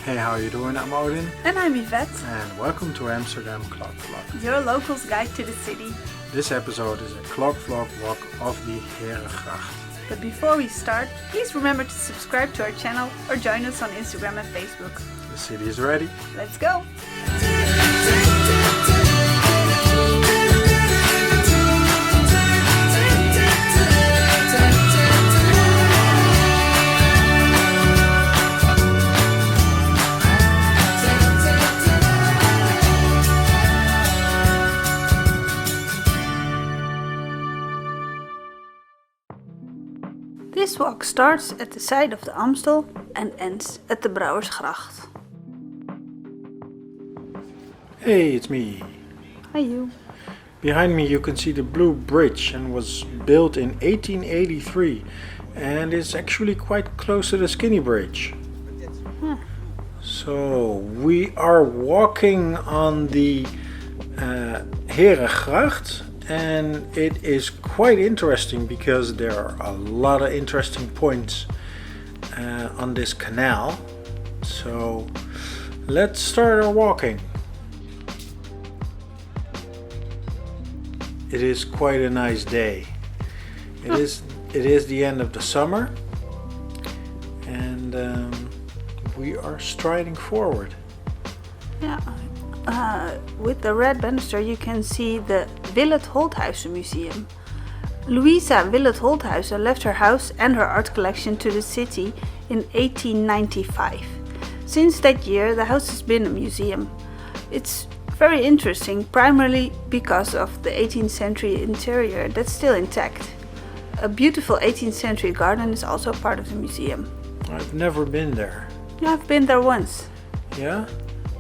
Hey, how you doing? I'm Odin. And I'm Yvette. And welcome to Amsterdam Clog Vlog. Your local's guide to the city. This episode is a clog vlog walk of the Herengracht. But before we start, please remember to subscribe to our channel or join us on Instagram and Facebook. The city is ready. Let's go! This walk starts at the side of the Amstel and ends at the Brouwersgracht. Hey, it's me. Hi you. Behind me you can see the Blue Bridge and was built in 1883 and is actually quite close to the Skinny Bridge. So we are walking on the Herengracht. And it is quite interesting because there are a lot of interesting points on this canal. So let's start our walking. It is quite a nice day. It is the end of the summer, and we are striding forward. Yeah. With the red banister you can see the Willett Holthuizen Museum. Louisa Willett Holthuizen left her house and her art collection to the city in 1895. Since that year the house has been a museum. It's very interesting, primarily because of the 18th century interior that's still intact. A beautiful 18th century garden is also part of the museum. I've never been there. Yeah, I've been there once. Yeah?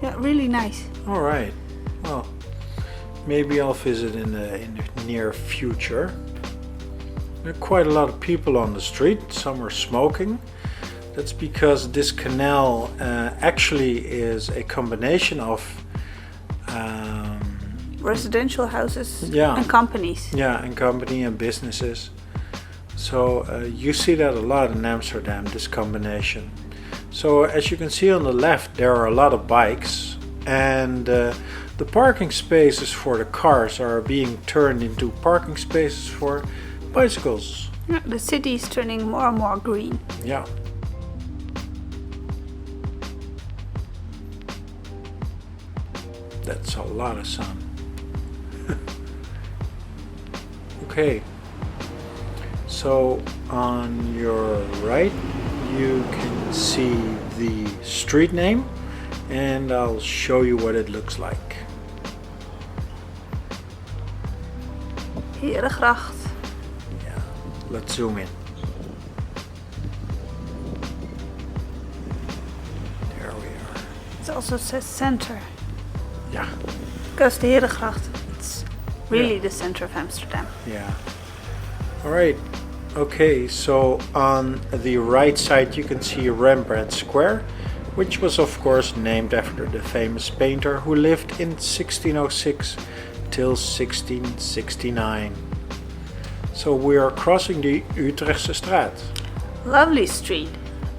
Yeah, really nice. Alright, well, maybe I'll visit in the near future. There are quite a lot of people on the street, some are smoking. That's because this canal actually is a combination of residential houses yeah, and companies. Yeah, and company and businesses. So you see that a lot in Amsterdam, this combination. So as you can see on the left there are a lot of bikes, and the parking spaces for the cars are being turned into parking spaces for bicycles. Yeah, the city is turning more and more green. Yeah. That's a lot of sun. Okay. So on your right you can see the street name, and I'll show you what it looks like. Herengracht. Yeah, let's zoom in. There we are. It also says center. Yeah. Because the Herengracht, it's really the center of Amsterdam. Yeah. Alright. Okay, so on the right side you can see Rembrandt Square, which was of course named after the famous painter who lived in 1606 till 1669. So we are crossing the Utrechtse straat. Lovely street.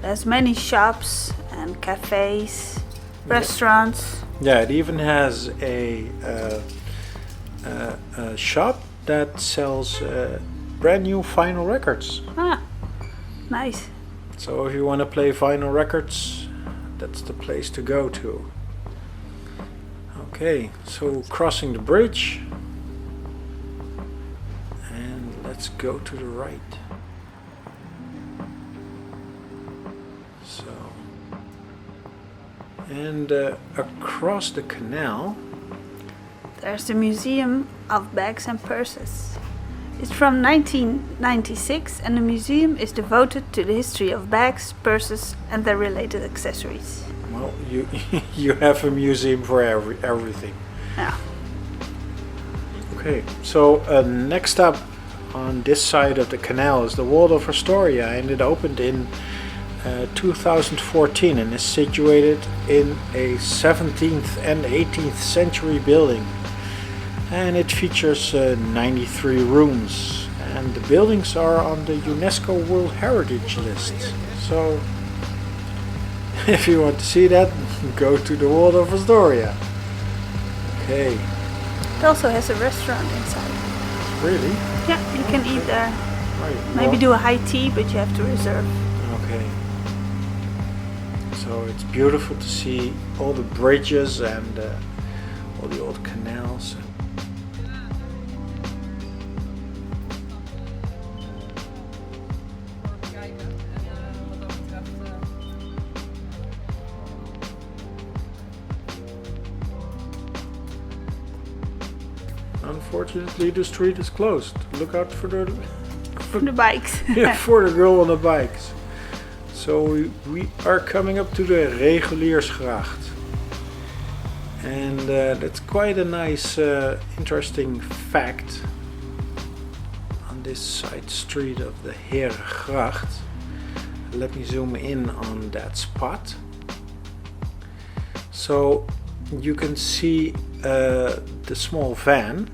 There's many shops and cafes, restaurants. Yeah, it even has a shop that sells brand new vinyl records. Ah, nice. So if you want to play vinyl records, that's the place to go to. Okay, so crossing the bridge, and let's go to the right. So, and across the canal there's the Museum of Bags and Purses. It's from 1996 and the museum is devoted to the history of bags, purses and their related accessories. Well, you have a museum for everything. Yeah. Okay, so next up on this side of the canal is the Waldorf Astoria, and it opened in 2014 and is situated in a 17th and 18th century building. And it features 93 rooms, and the buildings are on the UNESCO World Heritage List. So If you want to see that, go to the Waldorf Astoria. Okay. It also has a restaurant inside. Really? Yeah, you can eat there. Right. Maybe do a high tea, but you have to reserve. Okay. So it's beautiful to see all the bridges and all the old canals. Unfortunately, the street is closed. Look out for the bikes. yeah, for the girl on the bikes. So we are coming up to the Reguliersgracht, and that's quite a nice, interesting fact on this side street of the Herengracht. Let me zoom in on that spot. So you can see the small van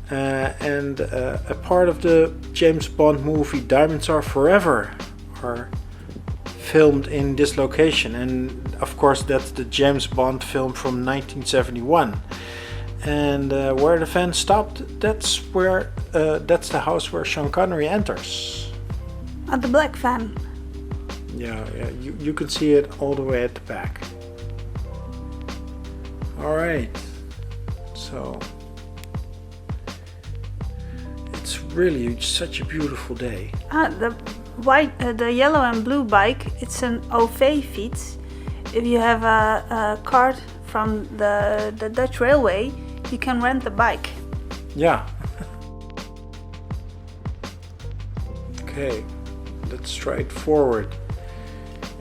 and a part of the James Bond movie Diamonds Are Forever are filmed in this location, and of course that's the James Bond film from 1971. And where the van stopped, that's the house where Sean Connery enters. At the black van. Yeah, you can see it all the way at the back. Alright, so it's really such a beautiful day. The yellow and blue bike, it's an OV-fiets. If you have a card from the Dutch railway, you can rent the bike. Yeah. Okay, let's stride forward.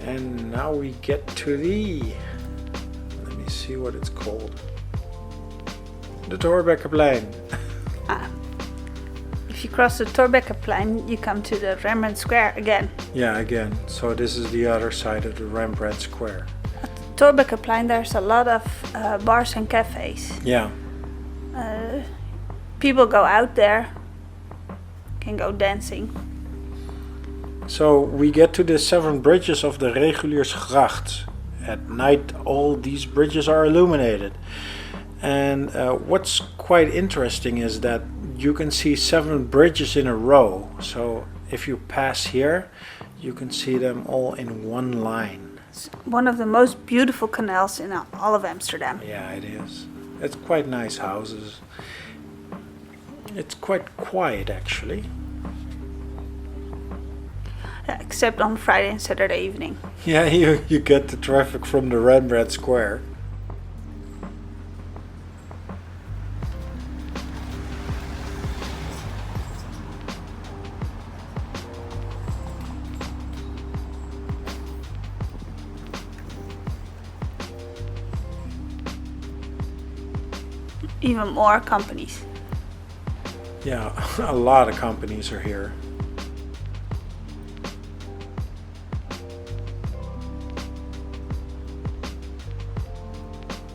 And now we get to let me see what it's called. The Thorbeckerplein. If you cross the Thorbeckerplein, you come to the Rembrandt Square again. Yeah, again. So this is the other side of the Rembrandt Square. At the Thorbeckerplein, there's a lot of bars and cafes. Yeah. People go out there, can go dancing. So we get to the 7 bridges of the Reguliersgracht. At night, all these bridges are illuminated. And what's quite interesting is that you can see 7 bridges in a row. So if you pass here, you can see them all in one line. It's one of the most beautiful canals in all of Amsterdam. Yeah, it is. It's quite nice houses. It's quite quiet actually. Except on Friday and Saturday evening. Yeah, you get the traffic from the Rembrandt Square. Even more companies. Yeah, a lot of companies are here.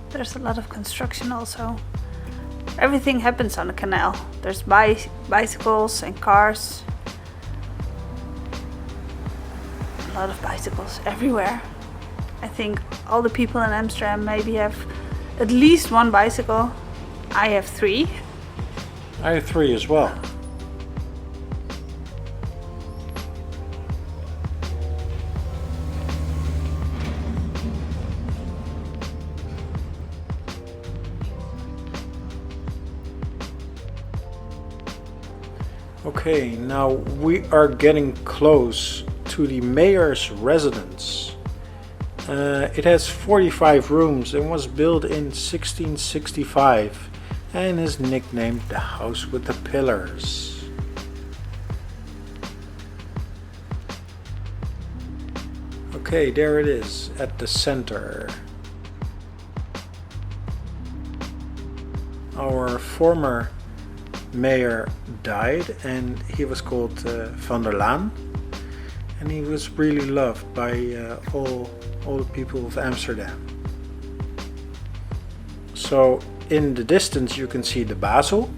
There's a lot of construction also. Everything happens on the canal. There's bicycles and cars. A lot of bicycles everywhere. I think all the people in Amsterdam maybe have at least 1 bicycle. I have 3. I have 3 as well. Okay, now we are getting close to the mayor's residence. It has 45 rooms and was built in 1665 and is nicknamed the House with the Pillars. Okay, there it is at the center. Our former mayor died and he was called Van der Laan, and he was really loved by all the people of Amsterdam. So in the distance you can see the Basel,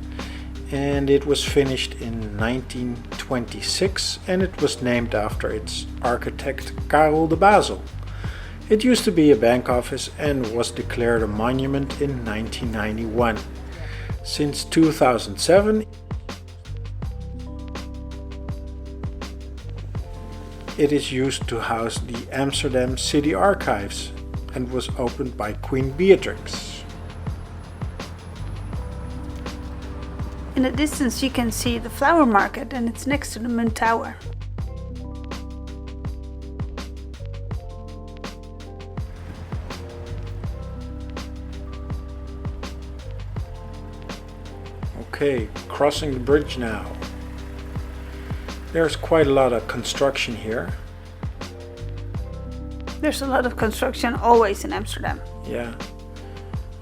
and it was finished in 1926 and it was named after its architect Karel de Basel. It used to be a bank office and was declared a monument in 1991. Since 2007, it is used to house the Amsterdam City Archives and was opened by Queen Beatrix. In the distance you can see the flower market and it's next to the Moon Tower. Okay, crossing the bridge now. There's quite a lot of construction here. There's a lot of construction always in Amsterdam. Yeah,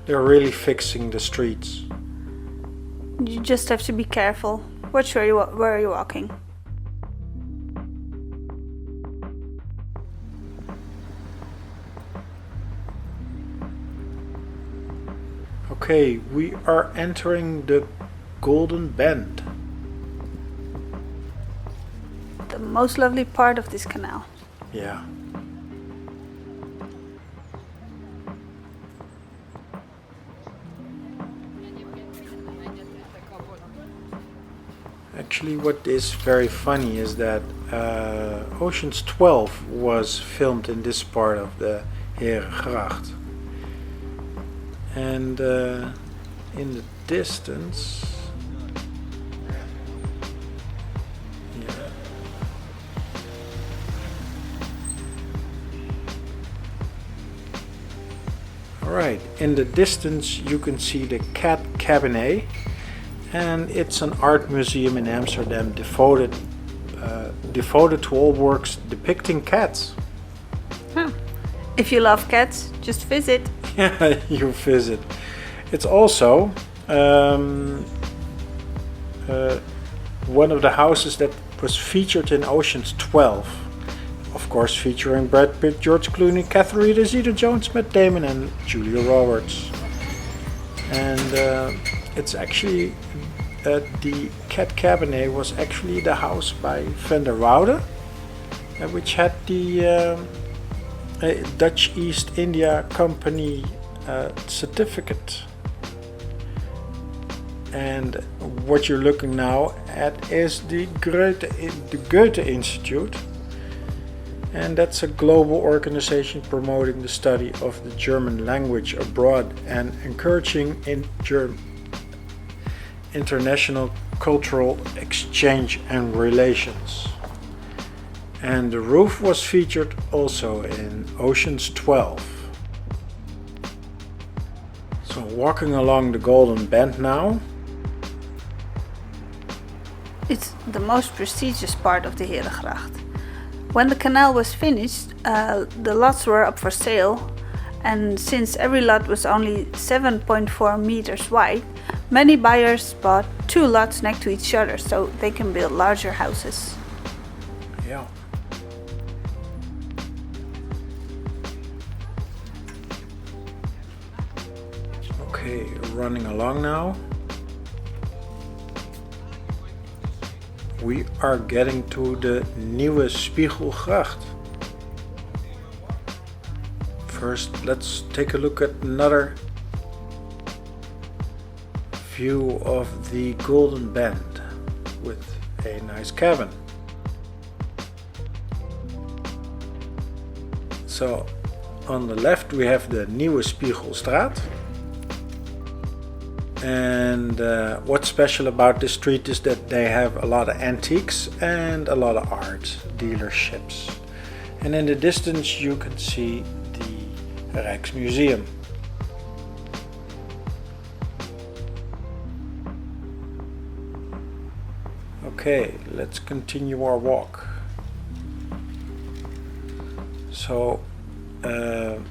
they're really fixing the streets. You just have to be careful. Watch where you're walking. Okay, we are entering the Golden Bend. The most lovely part of this canal. Yeah. Actually, what is very funny is that Ocean's 12 was filmed in this part of the Herengracht. And in the distance, yeah. Alright, in the distance you can see the Cat Cabinet, and it's an art museum in Amsterdam devoted to all works depicting cats. Huh. If you love cats, just visit. Yeah, you visit. It's also one of the houses that was featured in Ocean's 12. Of course, featuring Brad Pitt, George Clooney, Catherine Zeta-Jones, Matt Damon, and Julia Roberts. And it's actually the Cat Cabinet was actually the house by Van der Woude, which had the Dutch East India Company certificate. And what you're looking now at is the Goethe Institute, and that's a global organization promoting the study of the German language abroad and encouraging international cultural exchange and relations. And the roof was featured also in Ocean's 12. So walking along the Golden Bend now. It's the most prestigious part of the Herengracht. When the canal was finished, the lots were up for sale, and since every lot was only 7.4 meters wide, many buyers bought 2 lots next to each other so they can build larger houses. Yeah. Okay, running along now. We are getting to the Nieuwe Spiegelgracht. First, let's take a look at another view of the Golden Bend with a nice cabin. So, on the left we have the Nieuwe Spiegelstraat. And what's special about this street is that they have a lot of antiques and a lot of art dealerships. And in the distance you can see the Rijksmuseum. Okay, let's continue our walk. So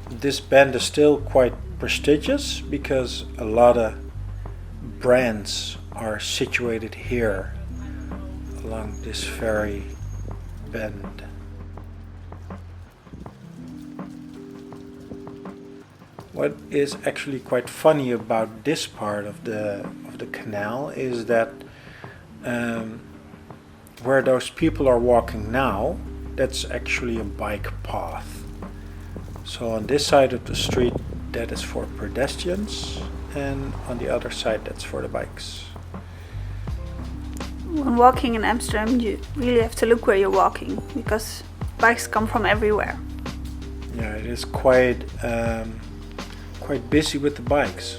this bend is still quite prestigious because a lot of brands are situated here along this very bend. What is actually quite funny about this part of the canal is that where those people are walking now, that's actually a bike path. So on this side of the street, that is for pedestrians, and on the other side, that's for the bikes. When walking in Amsterdam, you really have to look where you're walking, because bikes come from everywhere. Yeah, it is quite busy with the bikes.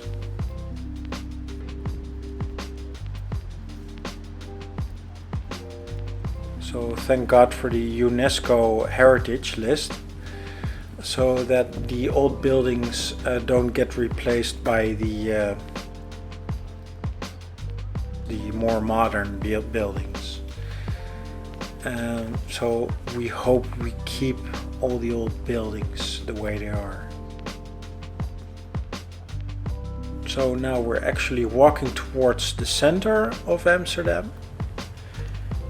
So thank God for the UNESCO heritage list, so that the old buildings don't get replaced by the more modern buildings. So we hope we keep all the old buildings the way they are. So now we're actually walking towards the center of Amsterdam,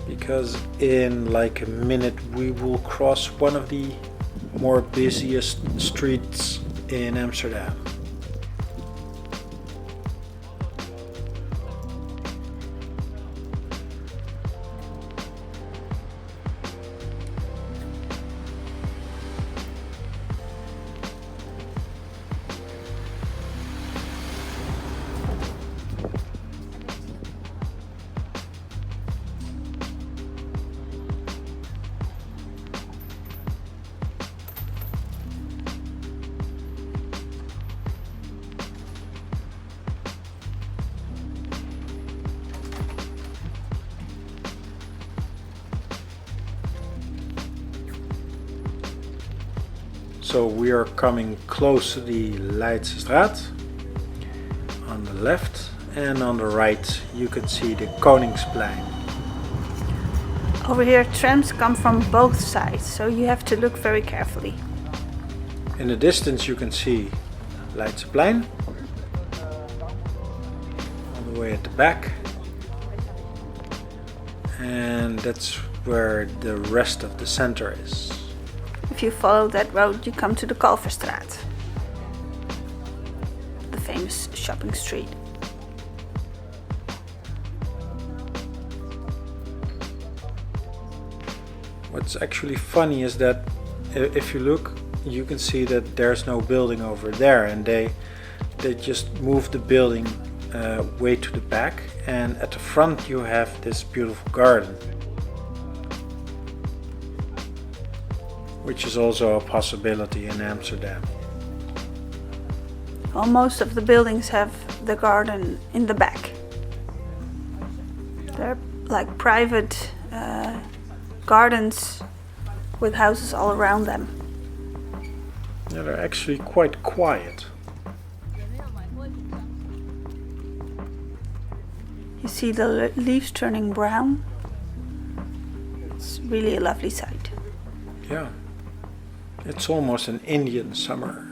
because in like a minute we will cross one of the more busiest streets in Amsterdam. So we are coming close to the Leidsestraat on the left, and on the right you can see the Koningsplein. Over here, trams come from both sides, so you have to look very carefully. In the distance you can see Leidseplein, all the way at the back, and that's where the rest of the center is. If you follow that road, you come to the Kalverstraat, the famous shopping street. What's actually funny is that if you look, you can see that there's no building over there, and they just moved the building way to the back, and at the front you have this beautiful garden, which is also a possibility in Amsterdam. Well, most of the buildings have the garden in the back. They're like private gardens with houses all around them. Yeah, they're actually quite quiet. You see the leaves turning brown. It's really a lovely sight. Yeah, it's almost an Indian summer.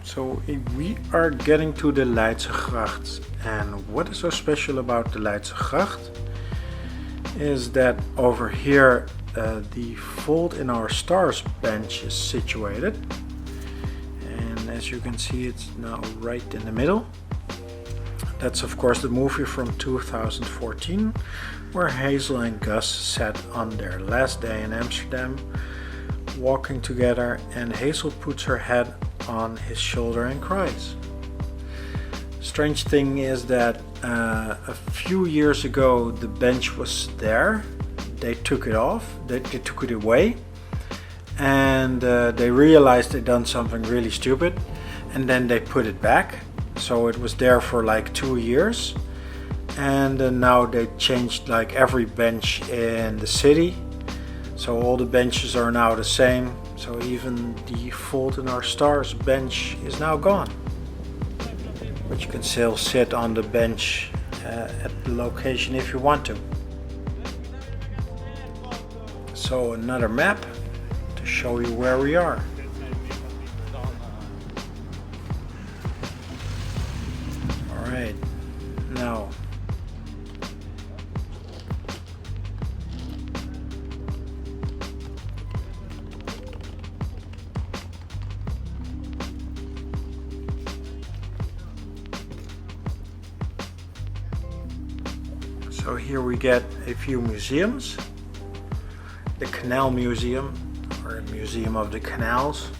So we are getting to the Leidsegracht, and what is so special about the Leidsegracht is that over here the Fault in Our Stars bench is situated, and as you can see it's now right in the middle. That's of course the movie from 2014 where Hazel and Gus sat on their last day in Amsterdam walking together, and Hazel puts her head on his shoulder and cries. Strange thing is that a few years ago the bench was there. They took it off, they took it away, and they realized they'd done something really stupid, and then they put it back. So it was there for like 2 years, and now they changed like every bench in the city. So all the benches are now the same. So even the Fault in Our Stars bench is now gone. But you can still sit on the bench at the location if you want to. So another map to show you where we are. Alright, now So here we get a few museums. The Canal Museum, or Museum of the Canals,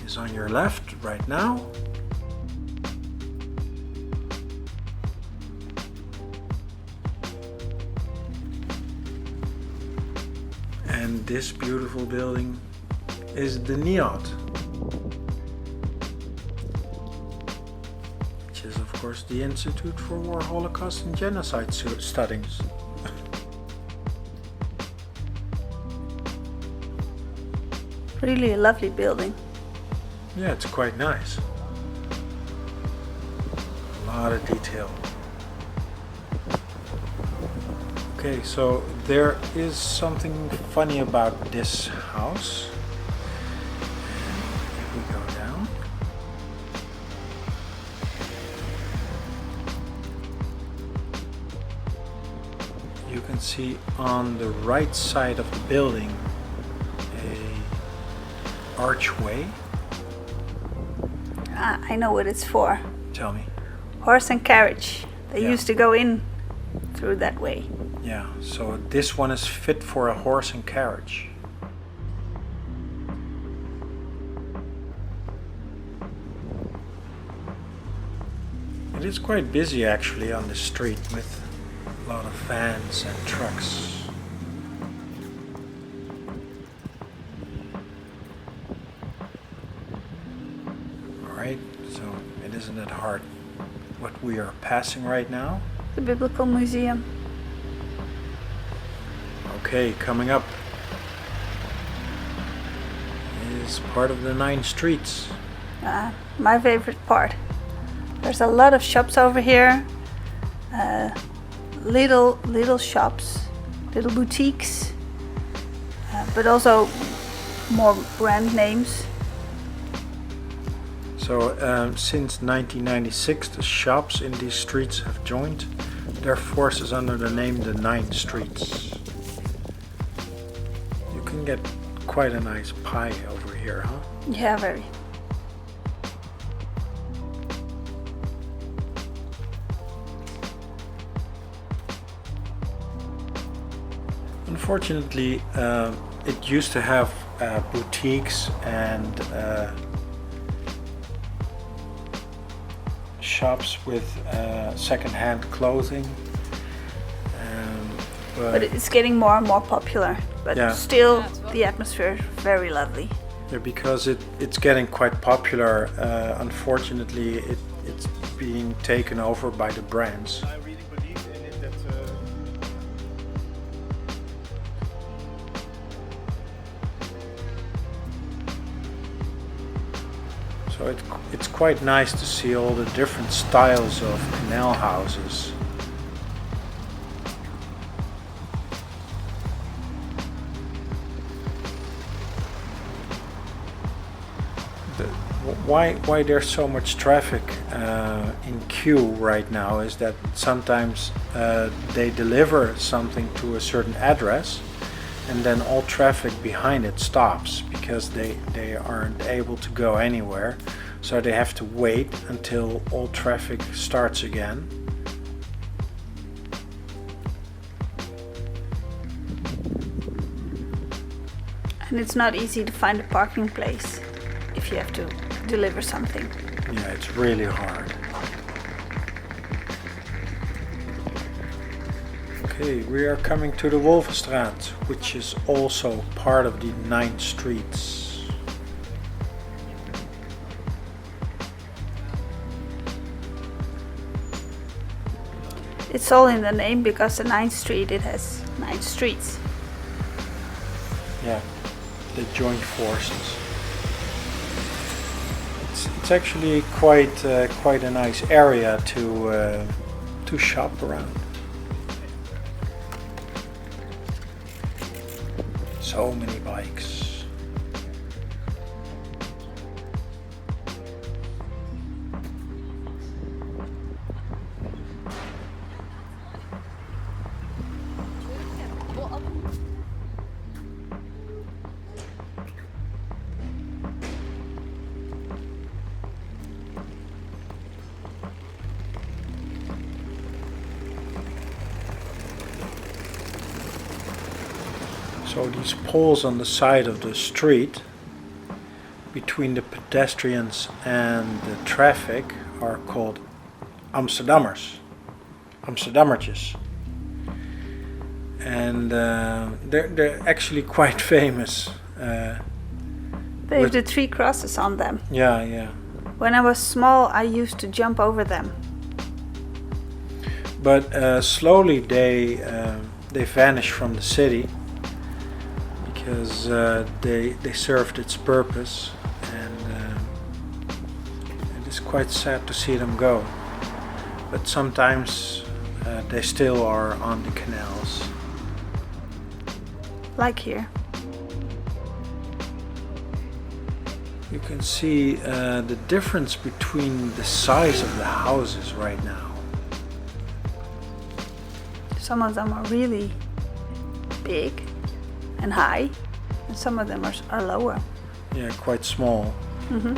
is on your left right now. And this beautiful building is the NIOD, which is of course the Institute for War, Holocaust and Genocide Studies. Really a lovely building. Yeah, it's quite nice. A lot of detail. Okay, so there is something funny about this house. And if we go down, you can see on the right side of the building a archway. I know what it's for. Tell me. Horse and carriage. They Yeah. used to go in through that way. Yeah, so this one is fit for a horse and carriage. It is quite busy actually on the street with a lot of vans and trucks. Alright, so it isn't that hard what we are passing right now. The Biblical Museum. Okay, coming up is part of the 9 streets. My favorite part. There's a lot of shops over here. Little shops, little boutiques, but also more brand names. So since 1996 the shops in these streets have joined their forces under the name the 9 Streets. You can get quite a nice pie over here, huh? Yeah, very. Unfortunately, it used to have boutiques and shops with second-hand clothing. But it's getting more and more popular. But Yeah. still, the atmosphere is very lovely. Yeah, because it's getting quite popular. Unfortunately, it's being taken over by the brands. I really believe in it that So it's quite nice to see all the different styles of canal houses. Why there's so much traffic in queue right now is that sometimes they deliver something to a certain address and then all traffic behind it stops because they aren't able to go anywhere, so they have to wait until all traffic starts again. And it's not easy to find a parking place if you have to deliver something. Yeah, it's really hard. Okay, we are coming to the Wolvenstraat, which is also part of the 9 streets. It's all in the name because the 9th Street, it has 9 streets. Yeah, the joint forces. It's actually quite a nice area to shop around. So many bikes. So these poles on the side of the street between the pedestrians and the traffic are called Amsterdammers, Amsterdammertjes. And they're actually quite famous. They have the 3 crosses on them. Yeah. When I was small, I used to jump over them. But slowly they vanished from the city because they served its purpose, and it is quite sad to see them go. But sometimes they still are on the canals. Like here. You can see the difference between the size of the houses right now. Some of them are really big and high, and some of them are lower. Yeah, quite small. Mm-hmm.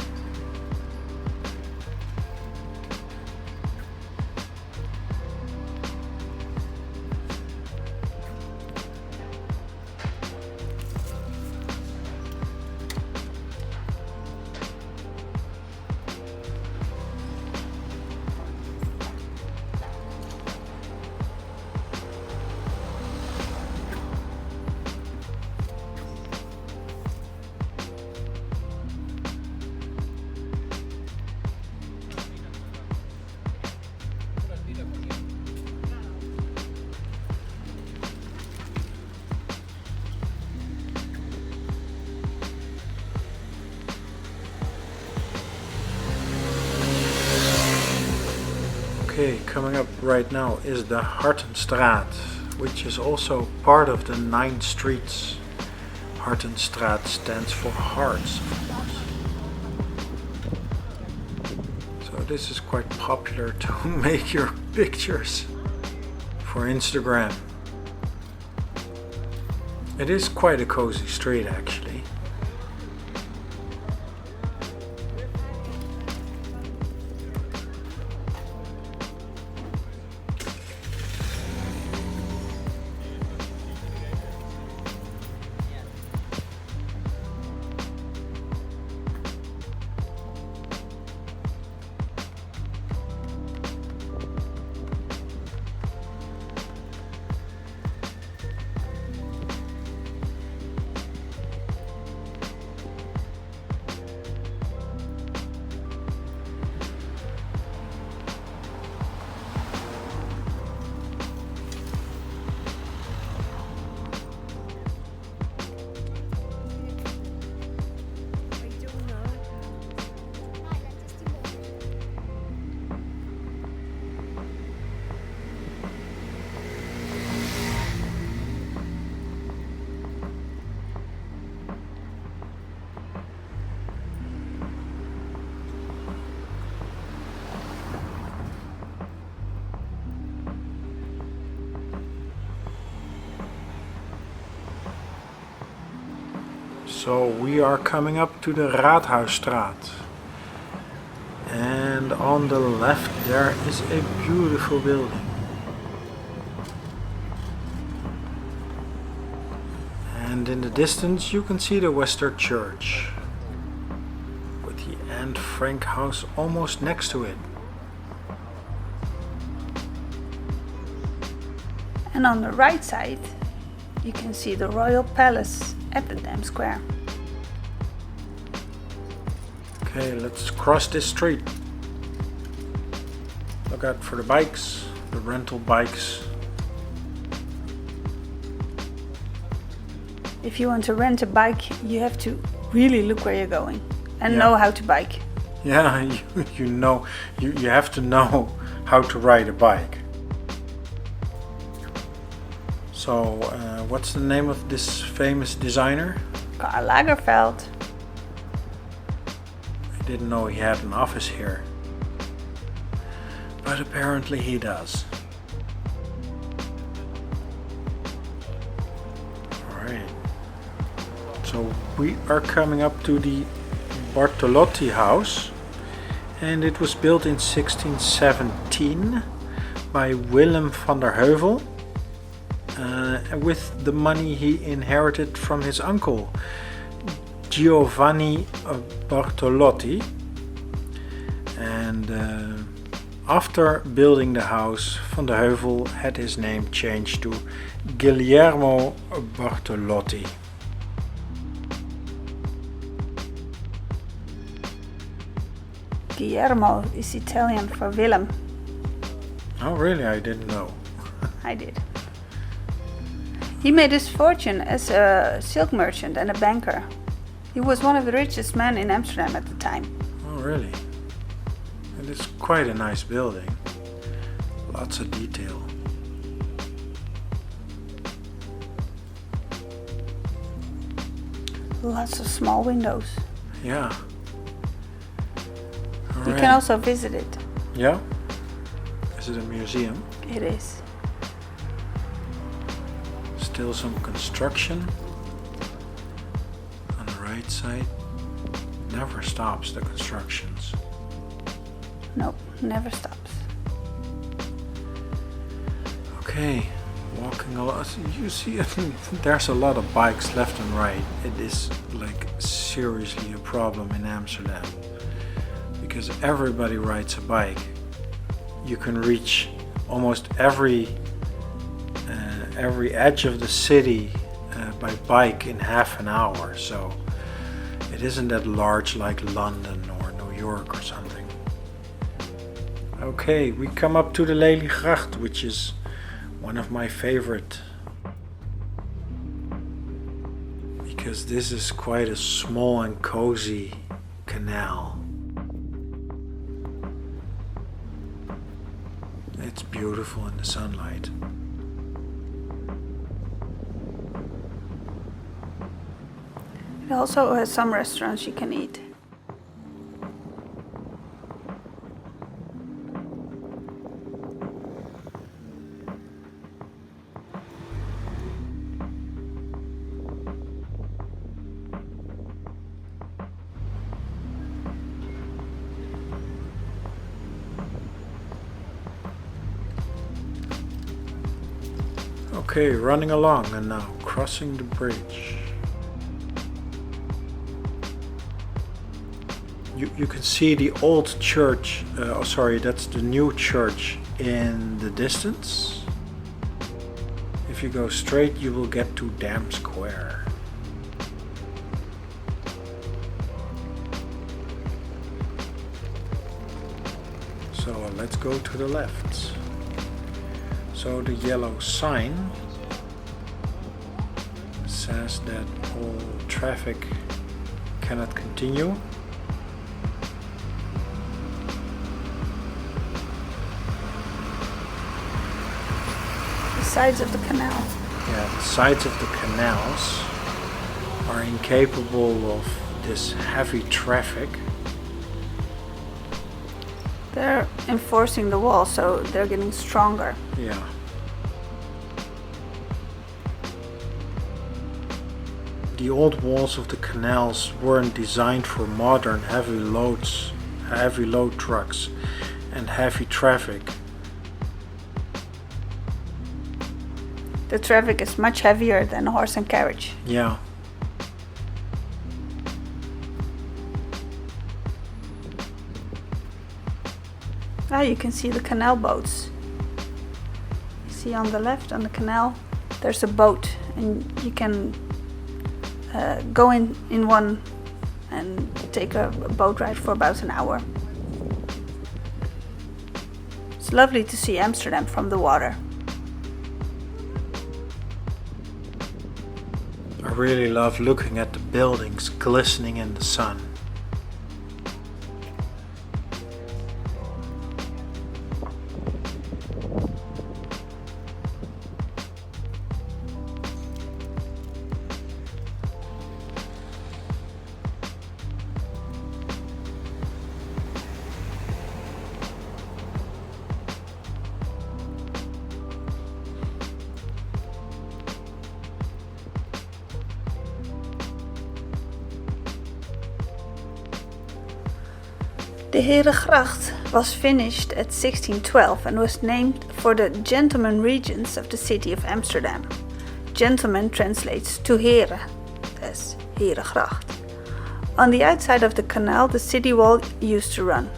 Okay, coming up right now is the Hartenstraat, which is also part of the 9 streets. Hartenstraat stands for hearts, of course. So this is quite popular to make your pictures for Instagram. It is quite a cozy street, actually. So we are coming up to the Raadhuisstraat, and on the left there is a beautiful building. And in the distance you can see the Wester Church, with the Anne Frank house almost next to it. And on the right side you can see the Royal Palace at the Amsterdam Square. Okay, let's cross this street. Look out for the bikes, the rental bikes. If you want to rent a bike, you have to really look where you're going and know how to bike. Yeah, you have to know how to ride a bike. So, what's the name of this famous designer? Karl Lagerfeld. I didn't know he had an office here, but apparently he does. Alright, so we are coming up to the Bartolotti house, and it was built in 1617 by Willem van der Heuvel. with the money he inherited from his uncle, Giovanni Bartolotti. And after building the house, Van de Heuvel had his name changed to Guillermo Bartolotti. Guillermo is Italian for Willem. Oh really? I didn't know. I did. He made his fortune as a silk merchant and a banker. He was one of the richest men in Amsterdam at the time. Oh really? And it's quite a nice building. Lots of detail. Lots of small windows. Yeah. You can also visit it. Yeah? Is it a museum? It is. Still some construction on the right side. Never stops, the constructions. Nope, never stops. Okay, walking a lot. You see, there's a lot of bikes left and right. It is like seriously a problem in Amsterdam because everybody rides a bike. You can reach almost every edge of the city by bike in half an hour. So it isn't that large like London or New York or something. Okay, we come up to the Lelygracht, which is one of my favorite, because this is quite a small and cozy canal. It's beautiful in the sunlight. It also has some restaurants you can eat. Okay, running along and now crossing the bridge. You can see the old church, that's the new church in the distance. If you go straight, you will get to Amsterdam Square. So let's go to the left. So the yellow sign says that all traffic cannot continue. The sides of the canal. Yeah, the sides of the canals are incapable of this heavy traffic. They're enforcing the wall, so they're getting stronger. Yeah. The old walls of the canals weren't designed for modern heavy load trucks and heavy traffic. The traffic is much heavier than a horse and carriage. Yeah. Ah, you can see the canal boats. You see on the left on the canal, there's a boat, and you can go in one and take a boat ride for about an hour. It's lovely to see Amsterdam from the water. I really love looking at the buildings glistening in the sun. The Herengracht was finished at 1612 and was named for the gentlemen regents of the city of Amsterdam. gentleman translates to Here as Herengracht. On the outside of the canal, the city wall used to run.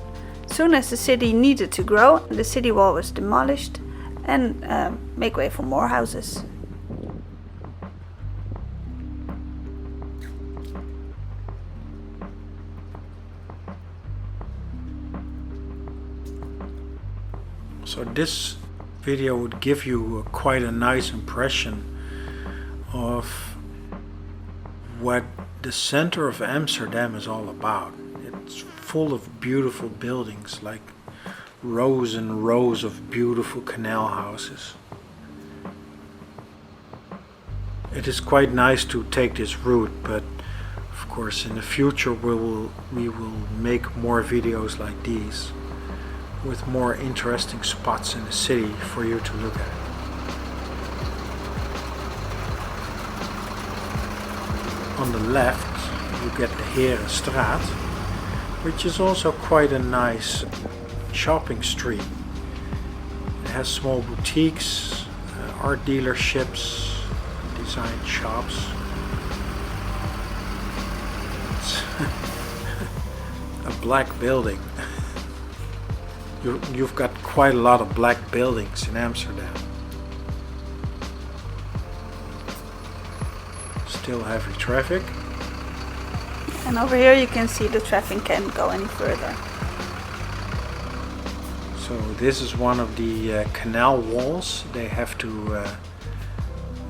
Soon as the city needed to grow, the city wall was demolished and make way for more houses. So this video would give you quite a nice impression of what the center of Amsterdam is all about. It's full of beautiful buildings, like rows and rows of beautiful canal houses. It is quite nice to take this route, but of course in the future we will make more videos like these with more interesting spots in the city for you to look at. On the left you get the Herenstraat, which is also quite a nice shopping street. It has small boutiques, art dealerships, design shops. It's a black building. You've got quite a lot of black buildings in Amsterdam. Still heavy traffic. And over here you can see the traffic can't go any further. So this is one of the canal walls they have to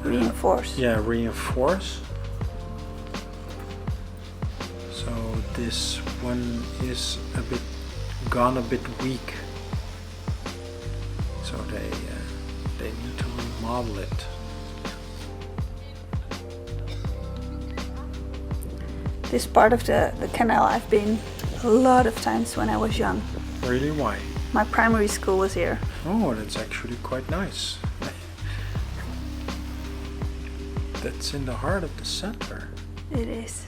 reinforce. Reinforce. So this one is gone a bit weak. So they need to remodel it. This part of the canal I've been a lot of times when I was young. Really? Why? My primary school was here. Oh, that's actually quite nice. That's in the heart of the center. It is.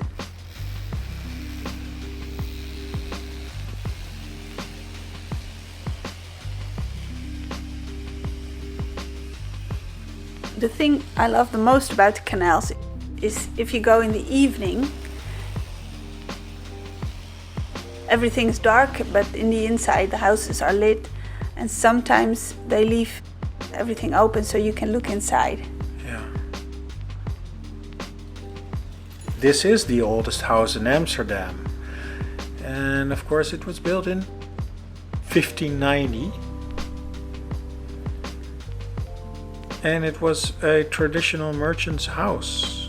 The thing I love the most about the canals is if you go in the evening, everything's dark, but in the inside the houses are lit, and sometimes they leave everything open so you can look inside. Yeah. This is the oldest house in Amsterdam, and of course it was built in 1590. And it was a traditional merchant's house.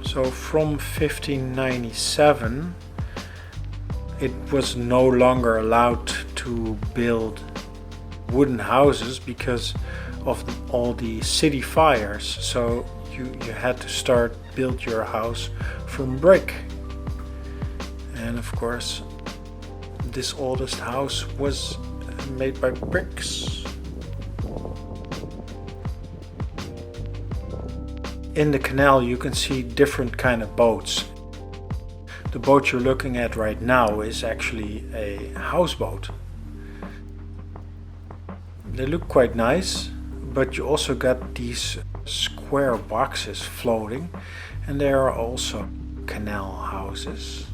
So from 1597 it was no longer allowed to build wooden houses because of all the city fires. So you had to build your house from brick. And of course this oldest house was made by bricks. In the canal you can see different kind of boats. The boat you're looking at right now is actually a houseboat. They look quite nice, but you also got these square boxes floating, and they are also canal houses.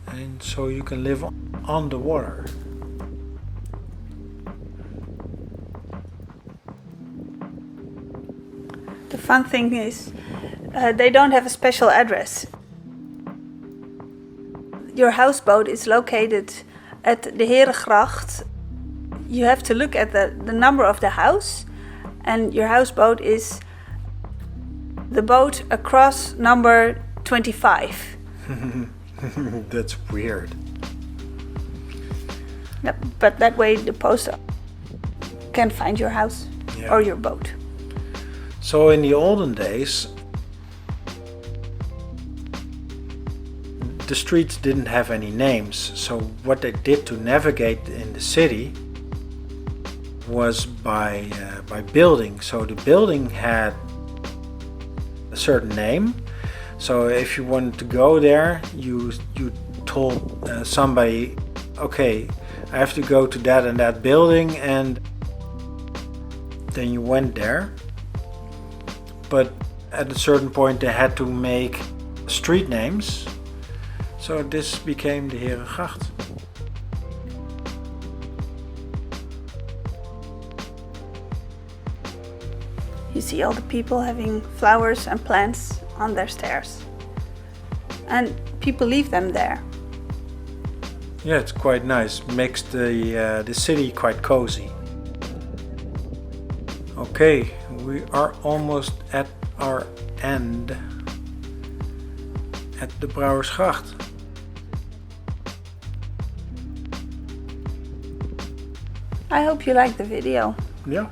And so you can live on the water. The fun thing is they don't have a special address. Your houseboat is located at the Herengracht. You have to look at the number of the house, and your houseboat is the boat across number 25. That's weird. Yep, but that way the post can find your house or your boat. So in the olden days, the streets didn't have any names. So what they did to navigate in the city was by building. So the building had a certain name. So if you wanted to go there, you told somebody okay, I have to go to that and that building, and then you went there. But at a certain point they had to make street names, so this became the Herengracht. You see all the people having flowers and plants on their stairs. And people leave them there. Yeah, it's quite nice. Makes the city quite cozy. Okay, we are almost at our end at the Brouwersgracht. I hope you liked the video. Yeah.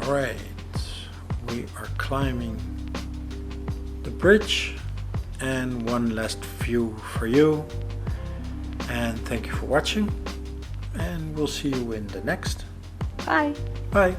Alright, we are climbing the bridge, and one last view for you. And thank you for watching, and we'll see you in the next. Bye. Bye.